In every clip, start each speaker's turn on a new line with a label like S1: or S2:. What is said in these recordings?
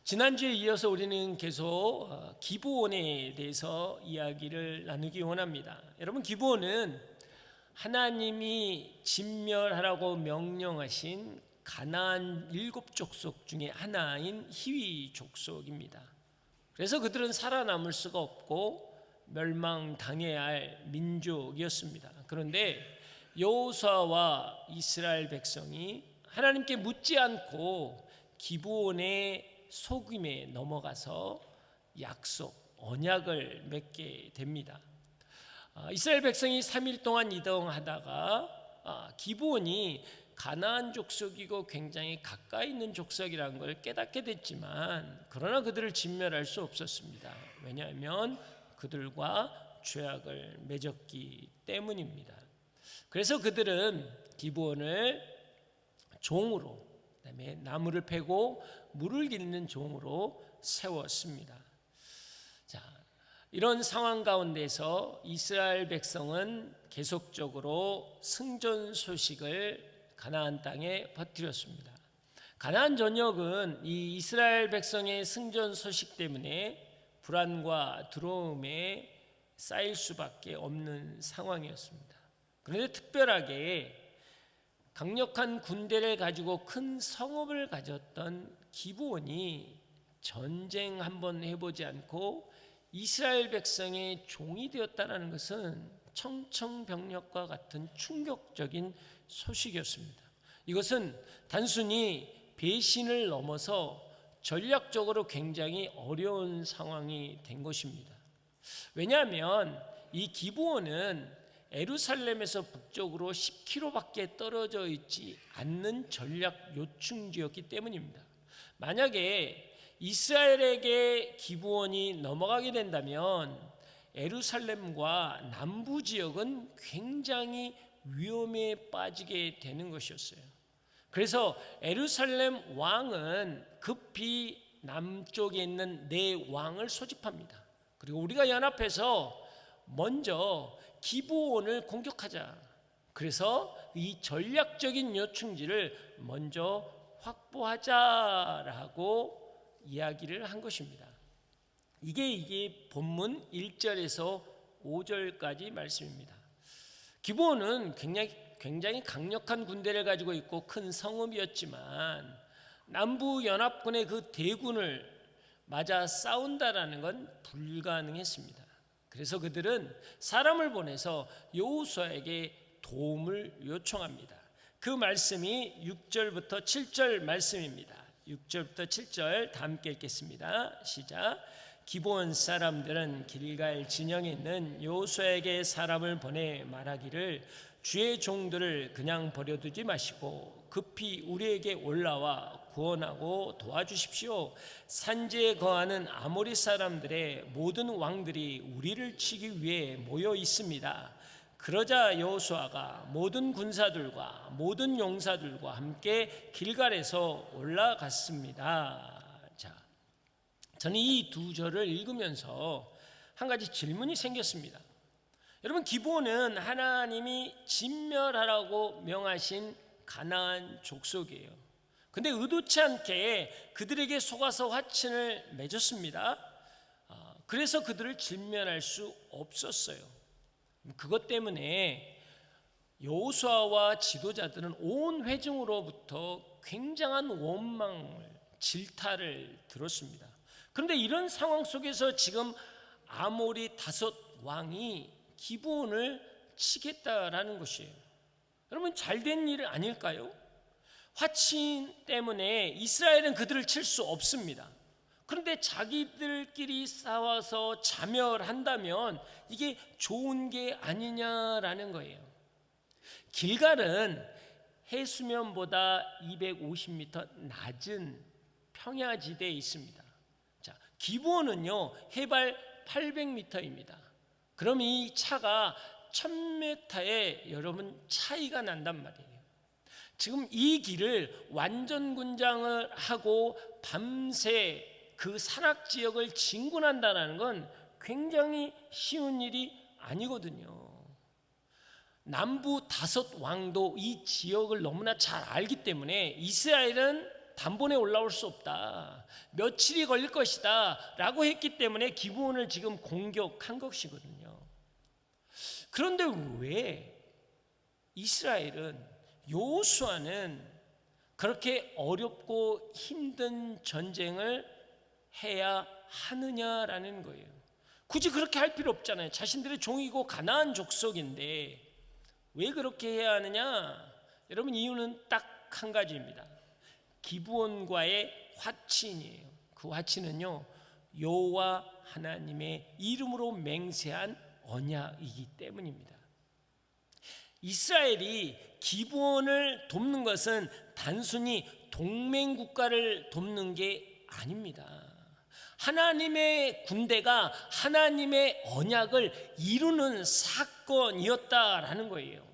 S1: 지난주에 이어서 우리는 계속 기브온에 대해서 이야기를 나누기 원합니다. 여러분, 기브온은 하나님이 진멸하라고 명령하신 가나안 7족속 중에 하나인 히위 족속입니다. 그래서 그들은 살아남을 수가 없고 멸망당해야 할 민족이었습니다. 그런데 여호수아와 이스라엘 백성이 하나님께 묻지 않고 기브온의 속임에 넘어가서 약속, 언약을 맺게 됩니다. 이스라엘 백성이 3일 동안 이동하다가 기브온이 가나안 족속이고 굉장히 가까이 있는 족속이라는 걸 깨닫게 됐지만, 그러나 그들을 진멸할 수 없었습니다. 왜냐하면 그들과 죄악을 맺었기 때문입니다. 그래서 그들은 기브온을 종으로, 그다음에 나무를 패고 물을 기르는 종으로 세웠습니다. 자, 이런 상황 가운데서 이스라엘 백성은 계속적으로 승전 소식을 가나안 땅에 퍼뜨렸습니다. 가나안 전역은 이 이스라엘 백성의 승전 소식 때문에 불안과 두려움에 쌓일 수밖에 없는 상황이었습니다. 그런데 특별하게 강력한 군대를 가지고 큰 성읍을 가졌던 기브온이 전쟁 한번 해보지 않고 이스라엘 백성의 종이 되었다는 것은 청천벽력과 같은 충격적인 소식이었습니다. 이것은 단순히 배신을 넘어서 전략적으로 굉장히 어려운 상황이 된 것입니다. 왜냐하면 이 기브온은 예루살렘에서 북쪽으로 10km밖에 떨어져 있지 않는 전략 요충지였기 때문입니다. 만약에 이스라엘에게 기브온이 넘어가게 된다면 예루살렘과 남부 지역은 굉장히 위험에 빠지게 되는 것이었어요. 그래서 예루살렘 왕은 급히 남쪽에 있는 네 왕을 소집합니다. 그리고 우리가 연합해서 먼저 기브온을 공격하자. 그래서 이 전략적인 요충지를 먼저 확보하자라고 이야기를 한 것입니다. 이게 본문 1절에서 5절까지 말씀입니다. 기브온은 굉장히 강력한 군대를 가지고 있고 큰 성읍이었지만 남부 연합군의 그 대군을 맞아 싸운다라는 건 불가능했습니다. 그래서 그들은 사람을 보내서 여호수아에게 도움을 요청합니다. 그 말씀이 6절부터 7절 말씀입니다. 6절부터 7절 다 함께 읽겠습니다. 시작. 기브온 사람들은 길갈 진영에 있는 여호수아에게 사람을 보내 말하기를 주의 종들을 그냥 버려두지 마시고 급히 우리에게 올라와 구원하고 도와주십시오. 산지에 거하는 아모리 사람들의 모든 왕들이 우리를 치기 위해 모여 있습니다. 그러자 여호수아가 모든 군사들과 모든 용사들과 함께 길갈에서 올라갔습니다. 자, 저는 이 두 절을 읽으면서 한 가지 질문이 생겼습니다. 여러분, 기브온은 하나님이 진멸하라고 명하신 가나안 족속이에요. 근데 의도치 않게 그들에게 속아서 화친을 맺었습니다. 그래서 그들을 진멸할 수 없었어요. 그것 때문에 여호수아와 지도자들은 온 회중으로부터 굉장한 원망을, 질타를 들었습니다. 그런데 이런 상황 속에서 지금 아모리 5 왕이 기브온을 치겠다라는 것이에요. 여러분, 잘된 일 아닐까요? 화친 때문에 이스라엘은 그들을 칠 수 없습니다. 그런데 자기들끼리 싸워서 자멸한다면 이게 좋은 게 아니냐라는 거예요. 길갈은 해수면보다 250m 낮은 평야지대에 있습니다. 자, 기브온은요 해발 800m입니다. 그럼 이 차가 1000m에 여러분 차이가 난단 말이에요. 지금 이 길을 완전군장을 하고 밤새 그 산악지역을 진군한다는 건 굉장히 쉬운 일이 아니거든요. 남부 5 왕도 이 지역을 너무나 잘 알기 때문에 이스라엘은 단번에 올라올 수 없다. 며칠이 걸릴 것이다. 라고 했기 때문에 기브온을 지금 공격한 것이거든요. 그런데 왜 이스라엘은, 여호수아는 그렇게 어렵고 힘든 전쟁을 해야 하느냐라는 거예요. 굳이 그렇게 할 필요 없잖아요. 자신들의 종이고 가나안 족속인데 왜 그렇게 해야 하느냐? 여러분, 이유는 딱 한 가지입니다. 기브온과의 화친이에요. 그 화친은요, 여호와 하나님의 이름으로 맹세한 언약이기 때문입니다. 이스라엘이 기브온을 돕는 것은 단순히 동맹 국가를 돕는 게 아닙니다. 하나님의 군대가 하나님의 언약을 이루는 사건이었다라는 거예요.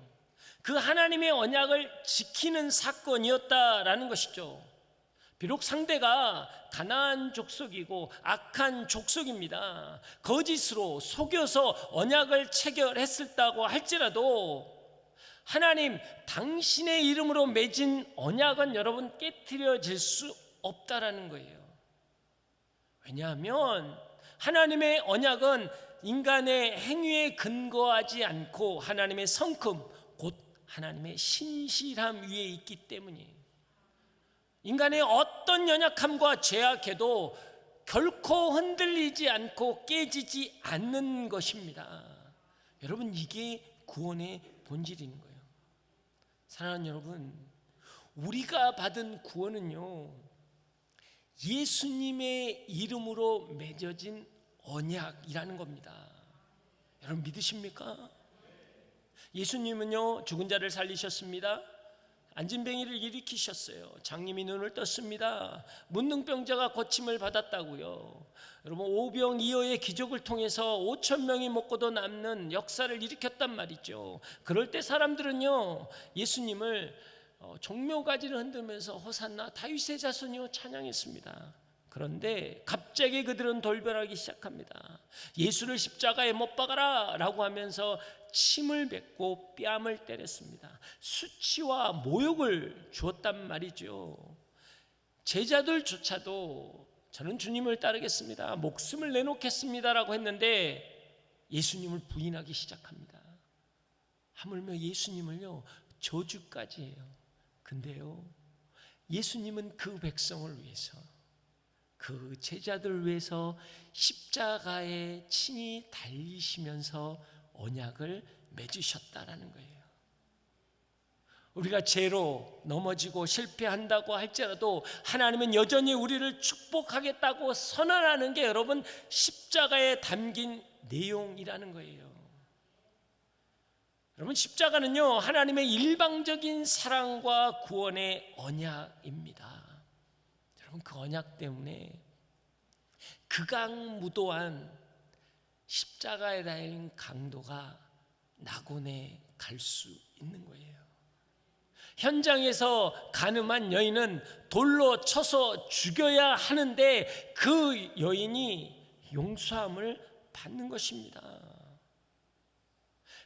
S1: 그 하나님의 언약을 지키는 사건이었다라는 것이죠. 비록 상대가 가나안 족속이고 악한 족속입니다. 거짓으로 속여서 언약을 체결했었다고 할지라도 하나님 당신의 이름으로 맺은 언약은 여러분 깨트려질 수 없다라는 거예요. 왜냐하면 하나님의 언약은 인간의 행위에 근거하지 않고 하나님의 성품, 곧 하나님의 신실함 위에 있기 때문이에요. 인간의 어떤 연약함과 죄악해도 결코 흔들리지 않고 깨지지 않는 것입니다. 여러분, 이게 구원의 본질인 거예요. 사랑하는 여러분, 우리가 받은 구원은요, 예수님의 이름으로 맺어진 언약이라는 겁니다. 여러분, 믿으십니까? 예수님은요, 죽은 자를 살리셨습니다. 안진뱅이를 일으키셨어요. 장님이 눈을 떴습니다. 문둥병자가 고침을 받았다고요. 여러분, 오병이어의 기적을 통해서 5천 명이 먹고도 남는 역사를 일으켰단 말이죠. 그럴 때 사람들은요, 예수님을 종묘가지를 흔들면서 호산나 다윗의 자손이요 찬양했습니다. 그런데 갑자기 그들은 돌변하기 시작합니다. 예수를 십자가에 못 박아라 라고 하면서 침을 뱉고 뺨을 때렸습니다. 수치와 모욕을 주었단 말이죠. 제자들조차도 저는 주님을 따르겠습니다, 목숨을 내놓겠습니다 라고 했는데 예수님을 부인하기 시작합니다. 하물며 예수님을요, 저주까지 해요. 근데요, 예수님은 그 백성을 위해서, 그 제자들을 위해서 십자가에 친히 달리시면서 언약을 맺으셨다라는 거예요. 우리가 죄로 넘어지고 실패한다고 할지라도 하나님은 여전히 우리를 축복하겠다고 선언하는 게 여러분 십자가에 담긴 내용이라는 거예요. 여러분, 십자가는요, 하나님의 일방적인 사랑과 구원의 언약입니다. 여러분, 그 언약 때문에 극악무도한 십자가에 달린 강도가 낙원에 갈 수 있는 거예요. 현장에서 가늠한 여인은 돌로 쳐서 죽여야 하는데 그 여인이 용서함을 받는 것입니다.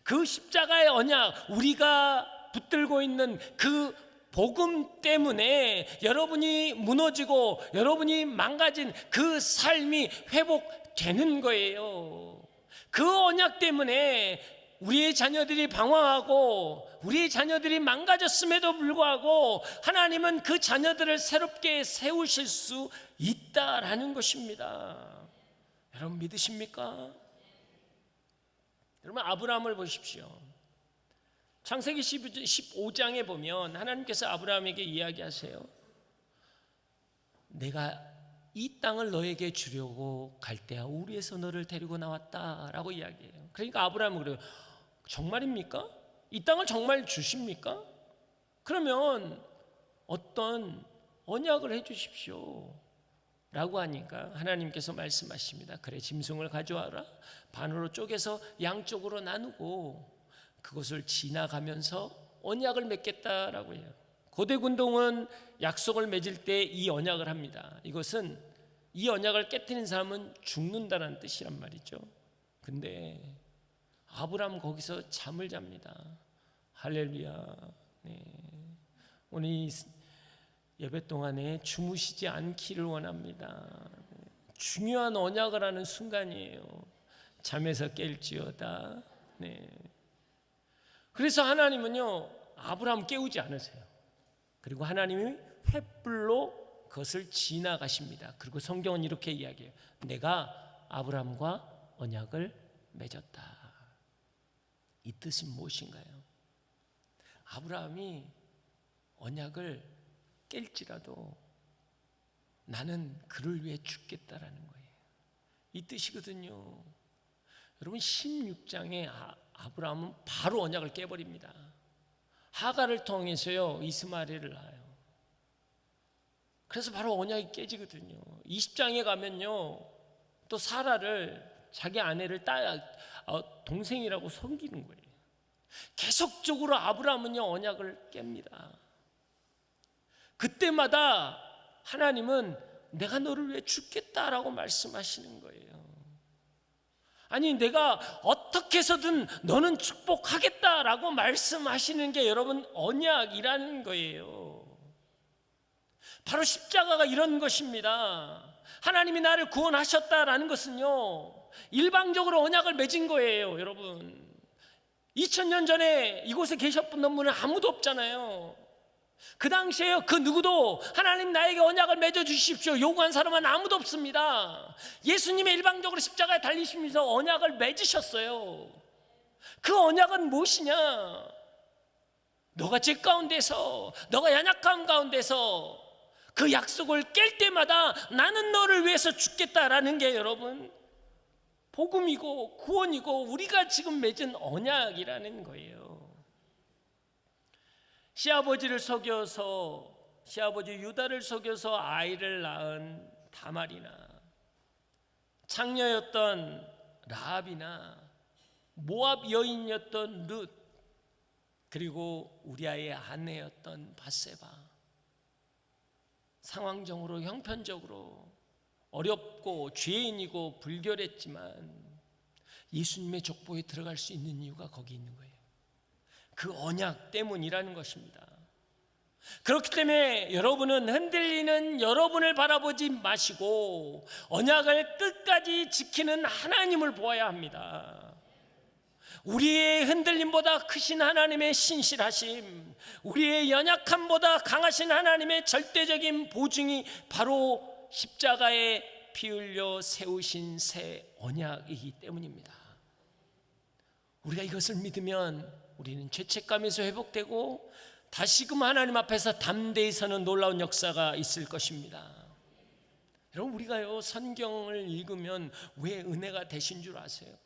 S1: 그 십자가의 언약, 우리가 붙들고 있는 그 복음 때문에 여러분이 무너지고 여러분이 망가진 그 삶이 회복되는 거예요. 그 언약 때문에 우리의 자녀들이 방황하고 우리의 자녀들이 망가졌음에도 불구하고 하나님은 그 자녀들을 새롭게 세우실 수 있다라는 것입니다. 여러분, 믿으십니까? 여러분, 아브라함을 보십시오. 창세기 15장에 보면 하나님께서 아브라함에게 이야기하세요. 내가 이 땅을 너에게 주려고 갈대아 우리에서 너를 데리고 나왔다라고 이야기해요. 그러니까 아브라함은 그래요. 정말입니까? 이 땅을 정말 주십니까? 그러면 어떤 언약을 해 주십시오 라고 하니까 하나님께서 말씀하십니다. 그래, 짐승을 가져와라. 반으로 쪼개서 양쪽으로 나누고 그것을 지나가면서 언약을 맺겠다라고 해요. 고대 군동은 약속을 맺을 때 이 언약을 합니다. 이것은 이 언약을 깨뜨린 사람은 죽는다는 뜻이란 말이죠. 근데 아브라함 거기서 잠을 잡니다. 할렐루야. 네. 오늘 예배 동안에 주무시지 않기를 원합니다. 중요한 언약을 하는 순간이에요. 잠에서 깰지어다. 네. 그래서 하나님은요, 아브라함 깨우지 않으세요. 그리고 하나님이 횃불로 그것을 지나가십니다. 그리고 성경은 이렇게 이야기해요. 내가 아브라함과 언약을 맺었다. 이 뜻이 무엇인가요? 아브라함이 언약을 깰지라도 나는 그를 위해 죽겠다라는 거예요. 이 뜻이거든요. 여러분 16장에 아브라함은 바로 언약을 깨버립니다. 하갈을 통해서요 이스마엘을 낳아요. 그래서 바로 언약이 깨지거든요. 20장에 가면요 또 사라를 자기 아내를 동생이라고 섬기는 거예요. 계속적으로 아브라함은요 언약을 깹니다. 그때마다 하나님은 내가 너를 위해 죽겠다라고 말씀하시는 거예요. 아니 내가 어떻게 해서든 너는 축복하겠다라고 말씀하시는 게 여러분 언약이라는 거예요. 바로 십자가가 이런 것입니다. 하나님이 나를 구원하셨다라는 것은요 일방적으로 언약을 맺은 거예요. 여러분 2000년 전에 이곳에 계셨던 분은 아무도 없잖아요. 그 당시에 그 누구도 하나님 나에게 언약을 맺어 주십시오 요구한 사람은 아무도 없습니다. 예수님이 일방적으로 십자가에 달리시면서 언약을 맺으셨어요. 그 언약은 무엇이냐? 너가 죄 가운데서, 너가 연약함 가운데서 그 약속을 깰 때마다 나는 너를 위해서 죽겠다라는 게 여러분 복음이고 구원이고 우리가 지금 맺은 언약이라는 거예요. 시아버지 유다를 속여서 아이를 낳은 다말이나 창녀였던 라합이나 모압 여인이었던 룻, 그리고 우리아의 아내였던 밧세바, 상황적으로 형편적으로 어렵고 죄인이고 불결했지만 예수님의 족보에 들어갈 수 있는 이유가 거기 있는 거예요. 그 언약 때문이라는 것입니다. 그렇기 때문에 여러분은 흔들리는 여러분을 바라보지 마시고 언약을 끝까지 지키는 하나님을 보아야 합니다. 우리의 흔들림보다 크신 하나님의 신실하심, 우리의 연약함보다 강하신 하나님의 절대적인 보증이 바로 십자가에 피 흘려 세우신 새 언약이기 때문입니다. 우리가 이것을 믿으면 우리는 죄책감에서 회복되고 다시금 하나님 앞에서 담대히 서는 놀라운 역사가 있을 것입니다. 여러분 우리가요 성경을 읽으면 왜 은혜가 되신 줄 아세요?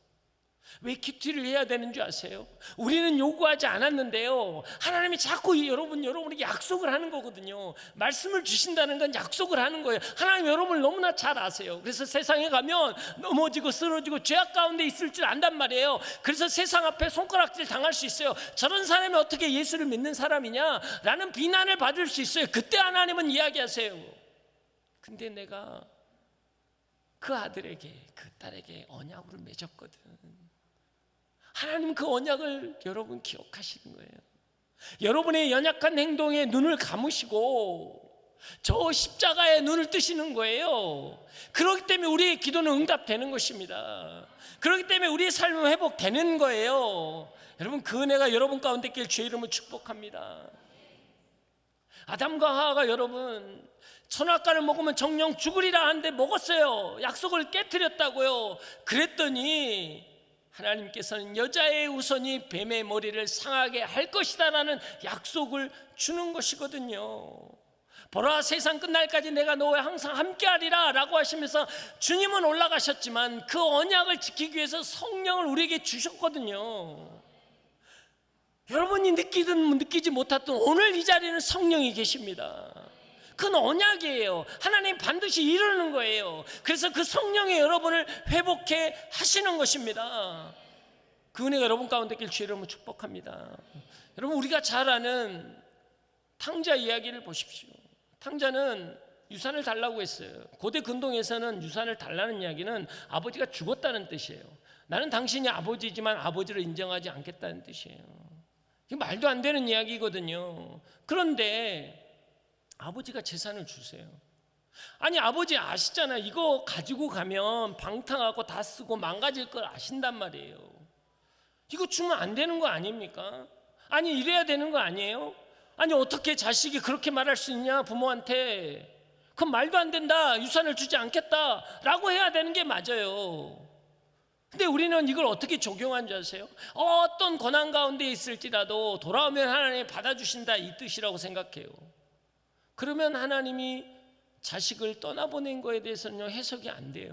S1: 왜 큐티를 해야 되는 줄 아세요? 우리는 요구하지 않았는데요 하나님이 자꾸 여러분에게 약속을 하는 거거든요. 말씀을 주신다는 건 약속을 하는 거예요. 하나님 여러분을 너무나 잘 아세요. 그래서 세상에 가면 넘어지고 쓰러지고 죄악 가운데 있을 줄 안단 말이에요. 그래서 세상 앞에 손가락질 당할 수 있어요. 저런 사람이 어떻게 예수를 믿는 사람이냐 라는 비난을 받을 수 있어요. 그때 하나님은 이야기하세요. 근데 내가 그 아들에게 그 딸에게 언약을 맺었거든. 하나님 그 언약을 여러분 기억하시는 거예요. 여러분의 연약한 행동에 눈을 감으시고 저 십자가에 눈을 뜨시는 거예요. 그렇기 때문에 우리의 기도는 응답되는 것입니다. 그렇기 때문에 우리의 삶은 회복되는 거예요. 여러분 그 은혜가 여러분 가운데 낄 주의 이름을 축복합니다. 아담과 하와가 여러분 선악과를 먹으면 정령 죽으리라 하는데 먹었어요. 약속을 깨트렸다고요. 그랬더니 하나님께서는 여자의 후손이 뱀의 머리를 상하게 할 것이다 라는 약속을 주는 것이거든요. 보라 세상 끝날까지 내가 너와 항상 함께하리라 라고 하시면서 주님은 올라가셨지만 그 언약을 지키기 위해서 성령을 우리에게 주셨거든요. 여러분이 느끼든 느끼지 못했던 오늘 이 자리에는 성령이 계십니다. 그건 언약이에요. 하나님 반드시 이루는 거예요. 그래서 그 성령이 여러분을 회복해 하시는 것입니다. 그 은혜가 여러분 가운데 길 주의 이름으로 축복합니다. 여러분 우리가 잘 아는 탕자 이야기를 보십시오. 탕자는 유산을 달라고 했어요. 고대 근동에서는 유산을 달라는 이야기는 아버지가 죽었다는 뜻이에요. 나는 당신이 아버지지만 아버지를 인정하지 않겠다는 뜻이에요. 이게 말도 안 되는 이야기거든요. 그런데 아버지가 재산을 주세요. 아니 아버지 아시잖아요. 이거 가지고 가면 방탕하고 다 쓰고 망가질 걸 아신단 말이에요. 이거 주면 안 되는 거 아닙니까? 아니 이래야 되는 거 아니에요? 아니 어떻게 자식이 그렇게 말할 수 있냐 부모한테. 그건 말도 안 된다. 유산을 주지 않겠다 라고 해야 되는 게 맞아요. 근데 우리는 이걸 어떻게 적용한 줄 아세요? 어떤 고난 가운데 있을지라도 돌아오면 하나님이 받아주신다 이 뜻이라고 생각해요. 그러면 하나님이 자식을 떠나보낸 거에 대해서는요 해석이 안 돼요.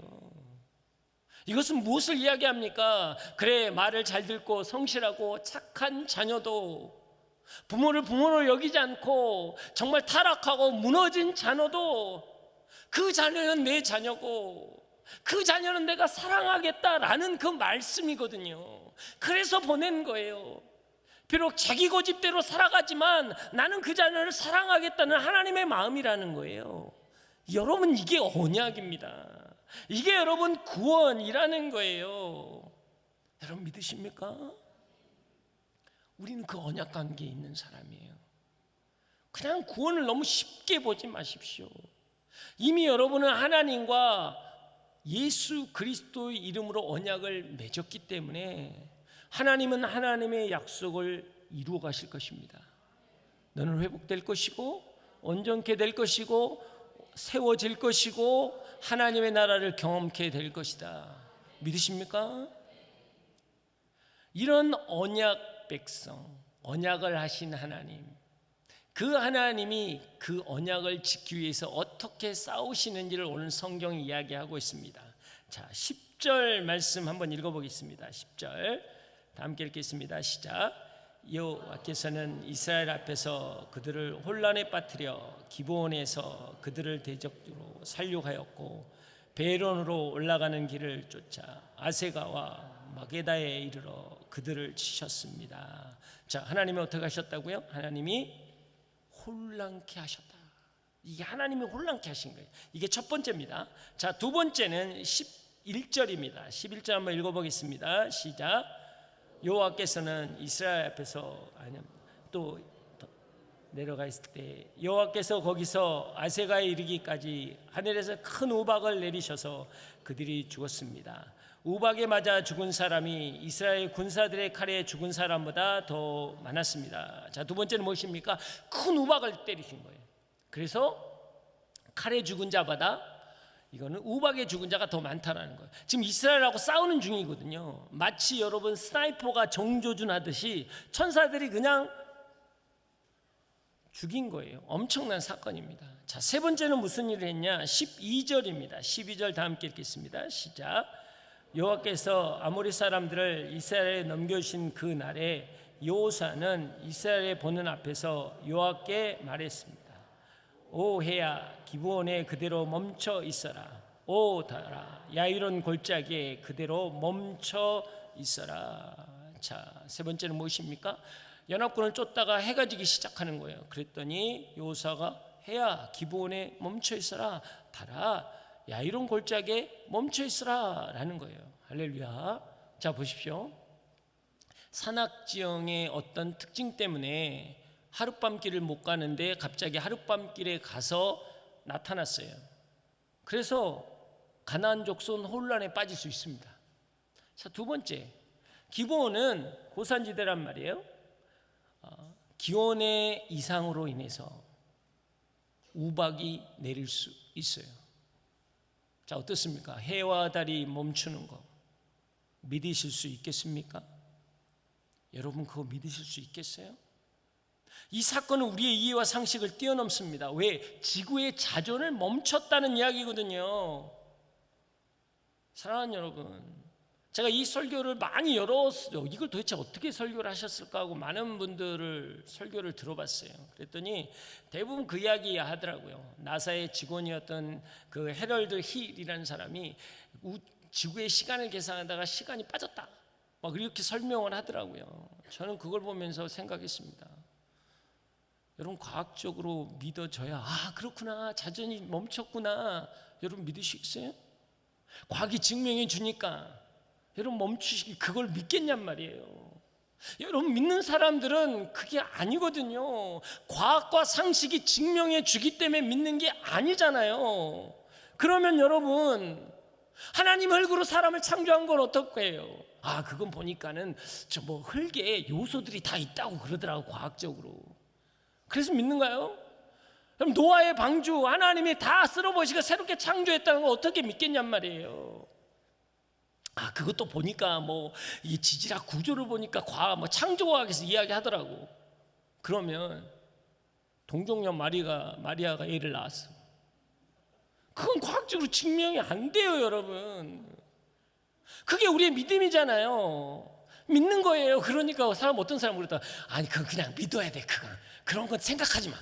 S1: 이것은 무엇을 이야기합니까? 그래 말을 잘 듣고 성실하고 착한 자녀도, 부모를 부모로 여기지 않고 정말 타락하고 무너진 자녀도 그 자녀는 내 자녀고 그 자녀는 내가 사랑하겠다라는 그 말씀이거든요. 그래서 보낸 거예요. 비록 자기 고집대로 살아가지만 나는 그 자녀를 사랑하겠다는 하나님의 마음이라는 거예요. 여러분 이게 언약입니다. 이게 여러분 구원이라는 거예요. 여러분 믿으십니까? 우리는 그 언약 관계에 있는 사람이에요. 그냥 구원을 너무 쉽게 보지 마십시오. 이미 여러분은 하나님과 예수 그리스도의 이름으로 언약을 맺었기 때문에 하나님은 하나님의 약속을 이루어 가실 것입니다. 너는 회복될 것이고 온전케 될 것이고 세워질 것이고 하나님의 나라를 경험케 될 것이다. 믿으십니까? 이런 언약 백성, 언약을 하신 하나님, 그 하나님이 그 언약을 지키기 위해서 어떻게 싸우시는지를 오늘 성경이 이야기하고 있습니다. 자, 10절 말씀 한번 읽어보겠습니다. 10절 다 함께 읽겠습니다. 시작. 여호와께서는 이스라엘 앞에서 그들을 혼란에 빠뜨려 기브온에서 그들을 대적으로 살육하였고 베론으로 올라가는 길을 쫓아 아세가와 마게다에 이르러 그들을 치셨습니다. 자, 하나님이 어떻게 하셨다고요? 하나님이 혼란케 하셨다. 이게 하나님이 혼란케 하신 거예요. 이게 첫 번째입니다. 자, 두 번째는 11절입니다. 11절 한번 읽어보겠습니다. 시작. 여호와께서는 이스라엘 앞에서 또 내려가 있을 때 여호와께서 거기서 아세가에 이르기까지 하늘에서 큰 우박을 내리셔서 그들이 죽었습니다. 우박에 맞아 죽은 사람이 이스라엘 군사들의 칼에 죽은 사람보다 더 많았습니다. 자, 두 번째는 무엇입니까? 큰 우박을 때리신 거예요. 그래서 칼에 죽은 자보다 이거는 우박에 죽은 자가 더 많다라는 거예요. 지금 이스라엘하고 싸우는 중이거든요. 마치 여러분 스나이퍼가 정조준하듯이 천사들이 그냥 죽인 거예요. 엄청난 사건입니다. 자, 세 번째는 무슨 일을 했냐? 12절입니다. 12절 다 함께 읽겠습니다. 시작. 여호와께서 아모리 사람들을 이스라엘에 넘겨주신 그 날에 여호사는 이스라엘의 보는 앞에서 여호와께 말했습니다. 오 해야 기브온에 그대로 멈춰 있어라. 오 달아 야이론 골짜기에 그대로 멈춰 있어라. 자, 세 번째는 무엇입니까? 연합군을 쫓다가 해가 지기 시작하는 거예요. 그랬더니 여호사가 해야 기브온에 멈춰 있어라. 달아 야이론 골짜기에 멈춰 있으라 라는 거예요. 할렐루야. 자, 보십시오. 산악지형의 어떤 특징 때문에 하룻밤길을 못 가는데 갑자기 하룻밤길에 가서 나타났어요. 그래서 가나안 족속은 혼란에 빠질 수 있습니다. 자, 두 번째, 기브온은 고산지대란 말이에요. 기온의 이상으로 인해서 우박이 내릴 수 있어요. 자, 어떻습니까? 해와 달이 멈추는 거 믿으실 수 있겠습니까? 여러분 그거 믿으실 수 있겠어요? 이 사건은 우리의 이해와 상식을 뛰어넘습니다. 왜? 지구의 자전을 멈췄다는 이야기거든요. 사랑하는 여러분, 제가 이 설교를 많이 이걸 도대체 어떻게 설교를 하셨을까 하고 많은 분들을 설교를 들어봤어요. 그랬더니 대부분 그 이야기 하더라고요. 나사의 직원이었던 그 해럴드 힐이라는 사람이 지구의 시간을 계산하다가 시간이 빠졌다, 막 이렇게 설명을 하더라고요. 저는 그걸 보면서 생각했습니다. 여러분 과학적으로 믿어져야 그렇구나, 자전이 멈췄구나, 여러분 믿으시겠어요? 과학이 증명해 주니까 여러분 멈추시기 그걸 믿겠냔 말이에요. 여러분, 믿는 사람들은 그게 아니거든요. 과학과 상식이 증명해 주기 때문에 믿는 게 아니잖아요. 그러면 여러분, 하나님 흙으로 사람을 창조한 건 어떨까요? 그건 보니까는 저 뭐 흙에 요소들이 다 있다고 그러더라고, 과학적으로. 그래서 믿는가요? 그럼 노아의 방주 하나님이 다 쓸어버리시고 새롭게 창조했다는 걸 어떻게 믿겠냔 말이에요. 그것도 보니까 뭐 이 지질학 구조를 보니까 과학 뭐 창조과학에서 이야기하더라고. 그러면 동정녀 마리아가 애를 낳았어. 그건 과학적으로 증명이 안 돼요, 여러분. 그게 우리의 믿음이잖아요. 믿는 거예요. 그러니까 어떤 사람 그랬다. 그건 그냥 믿어야 돼. 그런 건 생각하지 마.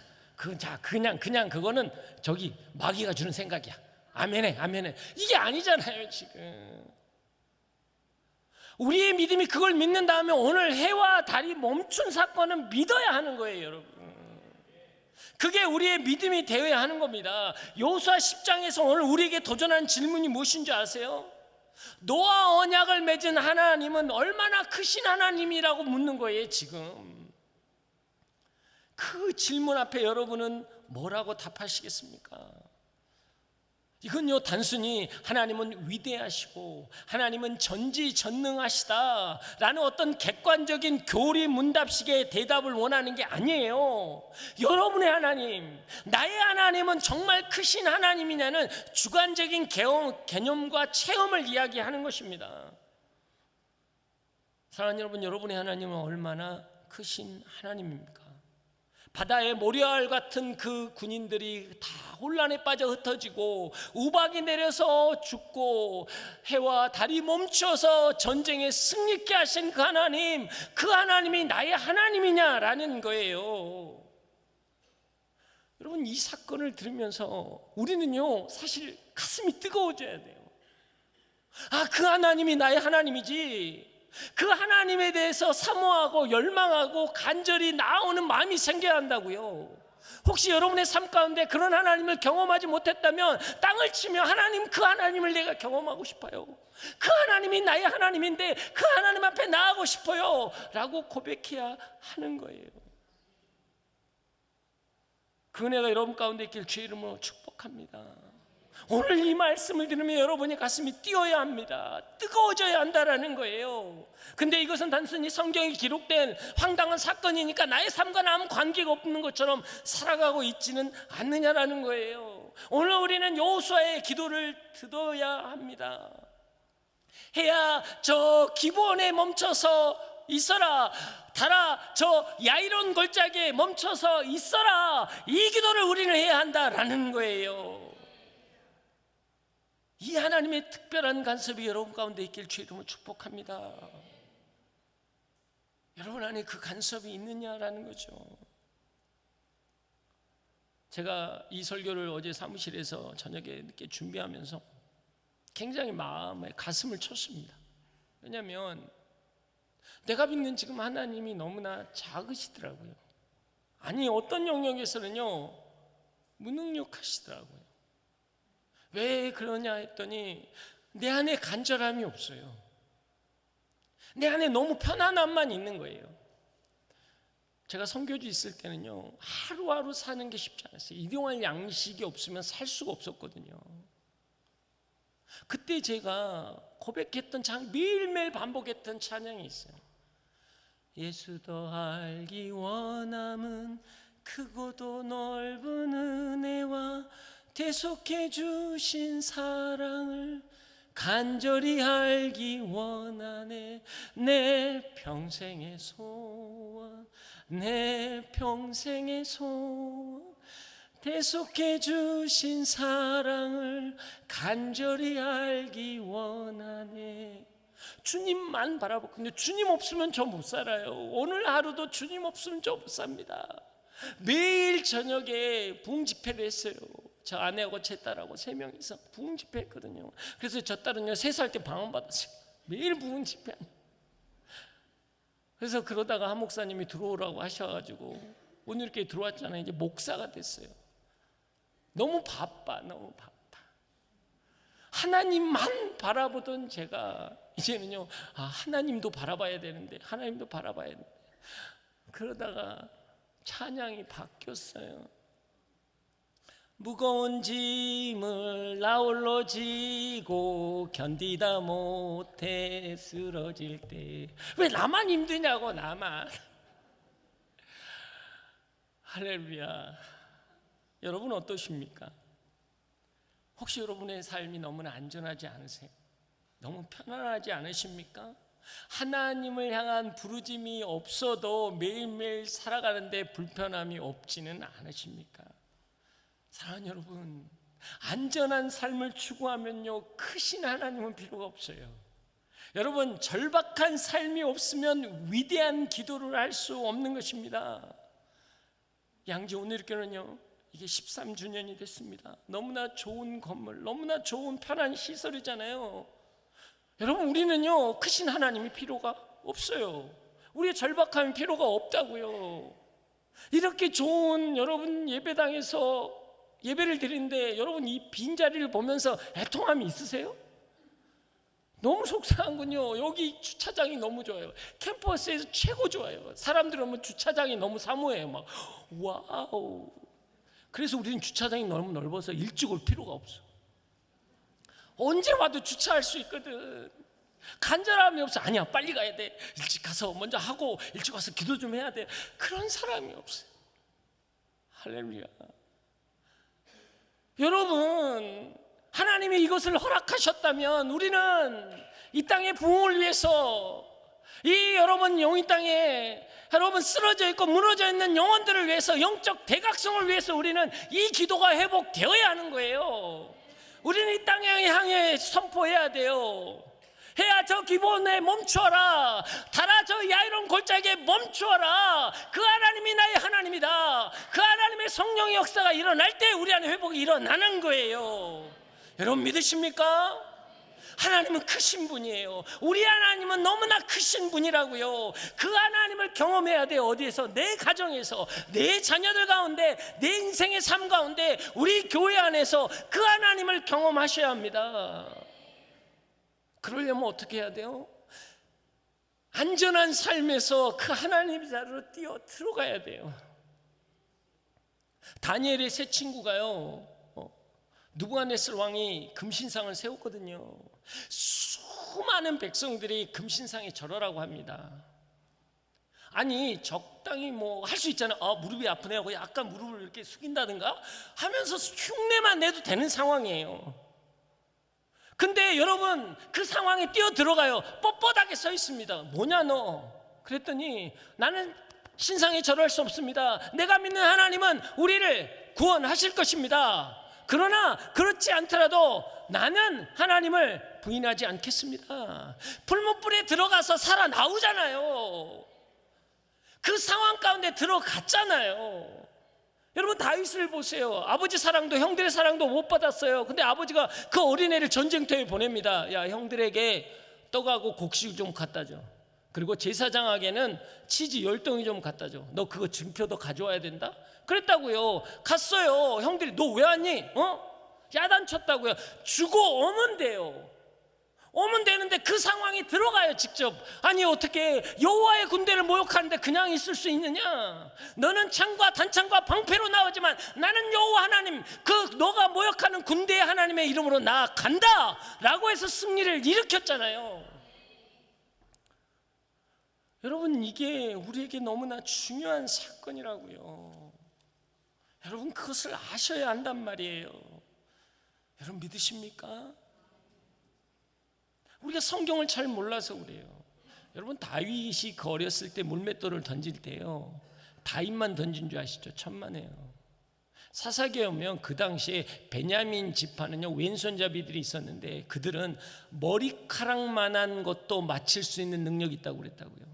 S1: 그냥 그거는 저기 마귀가 주는 생각이야. 아멘해. 이게 아니잖아요, 지금. 우리의 믿음이 그걸 믿는 다음에 오늘 해와 달이 멈춘 사건은 믿어야 하는 거예요, 여러분. 그게 우리의 믿음이 되어야 하는 겁니다. 여호수아 10장에서 오늘 우리에게 도전하는 질문이 무엇인 줄 아세요? 노아 언약을 맺은 하나님은 얼마나 크신 하나님이라고 묻는 거예요, 지금. 그 질문 앞에 여러분은 뭐라고 답하시겠습니까? 이건요, 단순히 하나님은 위대하시고 하나님은 전지전능하시다 라는 어떤 객관적인 교리 문답식의 대답을 원하는 게 아니에요. 여러분의 하나님, 나의 하나님은 정말 크신 하나님이냐는 주관적인 개념과 체험을 이야기하는 것입니다. 사랑하는 여러분, 여러분의 하나님은 얼마나 크신 하나님입니까? 바다의 모래알 같은 그 군인들이 다 혼란에 빠져 흩어지고 우박이 내려서 죽고 해와 달이 멈춰서 전쟁에 승리케 하신 그 하나님이 나의 하나님이냐라는 거예요. 여러분, 이 사건을 들으면서 우리는요, 사실 가슴이 뜨거워져야 돼요. 그 하나님이 나의 하나님이지, 그 하나님에 대해서 사모하고 열망하고 간절히 나오는 마음이 생겨야 한다고요. 혹시 여러분의 삶 가운데 그런 하나님을 경험하지 못했다면 땅을 치며 그 하나님을 내가 경험하고 싶어요. 그 하나님이 나의 하나님인데 그 하나님 앞에 나아가고 싶어요 라고 고백해야 하는 거예요. 그 은혜가 여러분 가운데 있길 주의 이름으로 축복합니다. 오늘 이 말씀을 들으면 여러분의 가슴이 뛰어야 합니다. 뜨거워져야 한다라는 거예요. 근데 이것은 단순히 성경에 기록된 황당한 사건이니까 나의 삶과 아무 관계가 없는 것처럼 살아가고 있지는 않느냐라는 거예요. 오늘 우리는 여호수아의 기도를 들어야 합니다. 해야 저 기브온에 멈춰서 있어라, 달아 저 야이론 골짜기에 멈춰서 있어라, 이 기도를 우리는 해야 한다라는 거예요. 이 하나님의 특별한 간섭이 여러분 가운데 있길 주의 이름으로 축복합니다. 여러분 안에 그 간섭이 있느냐라는 거죠. 제가 이 설교를 어제 사무실에서 저녁에 늦게 준비하면서 굉장히 마음에 가슴을 쳤습니다. 왜냐하면 내가 믿는 지금 하나님이 너무나 작으시더라고요. 어떤 영역에서는요, 무능력하시더라고요. 왜 그러냐 했더니 내 안에 간절함이 없어요. 내 안에 너무 편안함만 있는 거예요. 제가 선교지 있을 때는요, 하루하루 사는 게 쉽지 않았어요. 일용할 양식이 없으면 살 수가 없었거든요. 그때 제가 고백했던 매일매일 반복했던 찬양이 있어요. 예수 더 알기 원함은 크고도 넓은 은혜와 대속해 주신 사랑을 간절히 알기 원하네. 내 평생의 소원, 내 평생의 소원, 대속해 주신 사랑을 간절히 알기 원하네. 주님만 바라보거든요. 주님 없으면 저 못 살아요. 오늘 하루도 주님 없으면 저 못 삽니다. 매일 저녁에 부흥 집회를 했어요. 저 아내하고 제 딸하고 3명이서 부흥 집회 했거든요. 그래서 저 딸은요, 3살 때 방언받았어요. 매일 부흥 집회. 그래서 그러다가 한 목사님이 들어오라고 하셔가지고 오늘 이렇게 들어왔잖아요. 이제 목사가 됐어요. 너무 바빠. 하나님만 바라보던 제가 이제는요, 하나님도 바라봐야 되는데, 하나님도 바라봐야 되는데, 그러다가 찬양이 바뀌었어요. 무거운 짐을 나 홀로 지고 견디다 못해 쓰러질 때, 왜 나만 힘드냐고, 나만. 할렐루야. 여러분 어떠십니까? 혹시 여러분의 삶이 너무나 안전하지 않으세요? 너무 편안하지 않으십니까? 하나님을 향한 부르짐이 없어도 매일매일 살아가는데 불편함이 없지는 않으십니까? 사랑하는 여러분, 안전한 삶을 추구하면요, 크신 하나님은 필요가 없어요. 여러분, 절박한 삶이 없으면 위대한 기도를 할 수 없는 것입니다. 양지 오늘교는요, 이게 13주년이 됐습니다. 너무나 좋은 건물, 너무나 좋은 편한 시설이잖아요. 여러분, 우리는요, 크신 하나님이 필요가 없어요. 우리의 절박함이 필요가 없다고요. 이렇게 좋은 여러분 예배당에서 예배를 드리는데 여러분 이 빈자리를 보면서 애통함이 있으세요? 너무 속상한군요. 여기 주차장이 너무 좋아요. 캠퍼스에서 최고 좋아요. 사람들 오면 주차장이 너무 사모해요. 막 와우. 그래서 우리는 주차장이 너무 넓어서 일찍 올 필요가 없어. 언제 와도 주차할 수 있거든. 간절함이 없어. 아니야, 빨리 가야 돼. 일찍 가서 먼저 하고 일찍 와서 기도 좀 해야 돼. 그런 사람이 없어요. 할렐루야. 여러분, 하나님이 이것을 허락하셨다면 우리는 이 땅의 부흥을 위해서, 이 여러분 영이 땅에 여러분 쓰러져 있고 무너져 있는 영혼들을 위해서, 영적 대각성을 위해서 우리는 이 기도가 회복되어야 하는 거예요. 우리는 이 땅에 향해 선포해야 돼요. 해야 저 기본에 멈추어라. 달아 저 야이론 골짜기에 멈추어라. 그 하나님이 나의 하나님이다. 그 하나님의 성령의 역사가 일어날 때 우리 안에 회복이 일어나는 거예요. 여러분 믿으십니까? 하나님은 크신 분이에요. 우리 하나님은 너무나 크신 분이라고요. 그 하나님을 경험해야 돼요. 어디에서? 내 가정에서, 내 자녀들 가운데, 내 인생의 삶 가운데, 우리 교회 안에서 그 하나님을 경험하셔야 합니다. 그러려면 어떻게 해야 돼요? 안전한 삶에서 그 하나님의 자리로 뛰어 들어가야 돼요. 다니엘의 세 친구가요, 느부갓네살 왕이 금신상을 세웠거든요. 수많은 백성들이 금신상에 절하라고 합니다. 아니 적당히 뭐 할 수 있잖아요. 무릎이 아프네 하고 약간 무릎을 이렇게 숙인다든가 하면서 흉내만 내도 되는 상황이에요. 근데 여러분 그 상황에 뛰어 들어가요. 뻣뻣하게 서 있습니다. 뭐냐 너? 그랬더니 나는 신상에 절할 수 없습니다. 내가 믿는 하나님은 우리를 구원하실 것입니다. 그러나 그렇지 않더라도 나는 하나님을 부인하지 않겠습니다. 풀무불에 들어가서 살아나오잖아요. 그 상황 가운데 들어갔잖아요. 여러분 다윗을 보세요. 아버지 사랑도 형들의 사랑도 못 받았어요. 근데 아버지가 그 어린애를 전쟁터에 보냅니다. 야, 형들에게 떡하고 곡식 좀 갖다 줘. 그리고 제사장에게는 치즈 10덩이 좀 갖다 줘. 너 그거 증표도 가져와야 된다. 그랬다고요. 갔어요. 형들이 너 왜 왔니? 야단쳤다고요. 주고 오면 돼요. 오면 되는데 그 상황이 들어가요. 직접. 아니 어떻게 여호와의 군대를 모욕하는데 그냥 있을 수 있느냐? 너는 창과 단창과 방패로 나오지만 나는 여호와 하나님, 그 너가 모욕하는 군대의 하나님의 이름으로 나아간다 라고 해서 승리를 일으켰잖아요. 여러분 이게 우리에게 너무나 중요한 사건이라고요. 여러분 그것을 아셔야 한단 말이에요. 여러분 믿으십니까? 우리가 성경을 잘 몰라서 그래요. 여러분 다윗이 어렸을 때 물맷돌을 던질 때요, 다윗만 던진 줄 아시죠? 천만에요. 사사기에 오면 그 당시에 베냐민 지파는요 왼손잡이들이 있었는데 그들은 머리카락만한 것도 맞힐 수 있는 능력이 있다고 그랬다고요.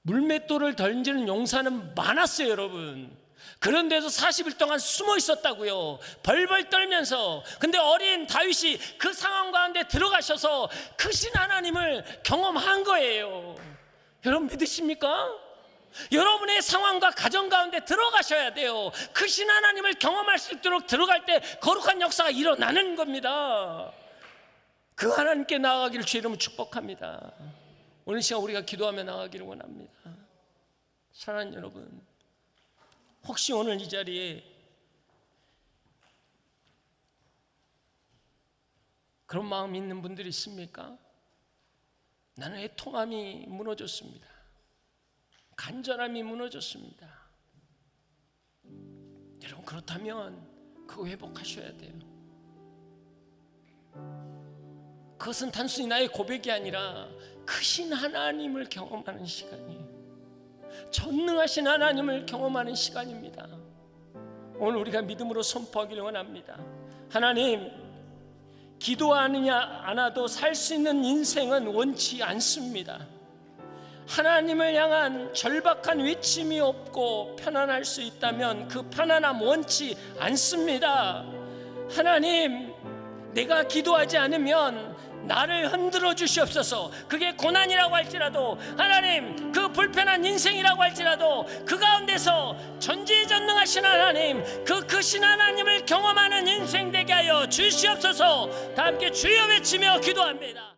S1: 물맷돌을 던지는 용사는 많았어요 여러분. 그런데도 40일 동안 숨어 있었다고요. 벌벌 떨면서. 근데 어린 다윗이 그 상황 가운데 들어가셔서 크신 하나님을 경험한 거예요. 여러분 믿으십니까? 여러분의 상황과 가정 가운데 들어가셔야 돼요. 크신 하나님을 경험할 수 있도록 들어갈 때 거룩한 역사가 일어나는 겁니다. 그 하나님께 나아가기를 주의 이름으로 축복합니다. 오늘 시간 우리가 기도하며 나아가기를 원합니다. 사랑하는 여러분, 혹시 오늘 이 자리에 그런 마음이 있는 분들이 있습니까? 나는 애통함이 무너졌습니다. 간절함이 무너졌습니다. 여러분, 그렇다면 그거 회복하셔야 돼요. 그것은 단순히 나의 고백이 아니라 크신 하나님을 경험하는 시간이에요. 전능하신 하나님을 경험하는 시간입니다. 오늘 우리가 믿음으로 선포하기를 원합니다. 하나님, 기도하느냐 않아도 살 수 있는 인생은 원치 않습니다. 하나님을 향한 절박한 외침이 없고 편안할 수 있다면 그 편안함 원치 않습니다. 하나님, 내가 기도하지 않으면 나를 흔들어 주시옵소서. 그게 고난이라고 할지라도, 하나님, 그 불편한 인생이라고 할지라도 그 가운데서 전지전능하신 하나님, 그 크신 하나님을 경험하는 인생 되게 하여 주시옵소서. 다 함께 주여 외치며 기도합니다.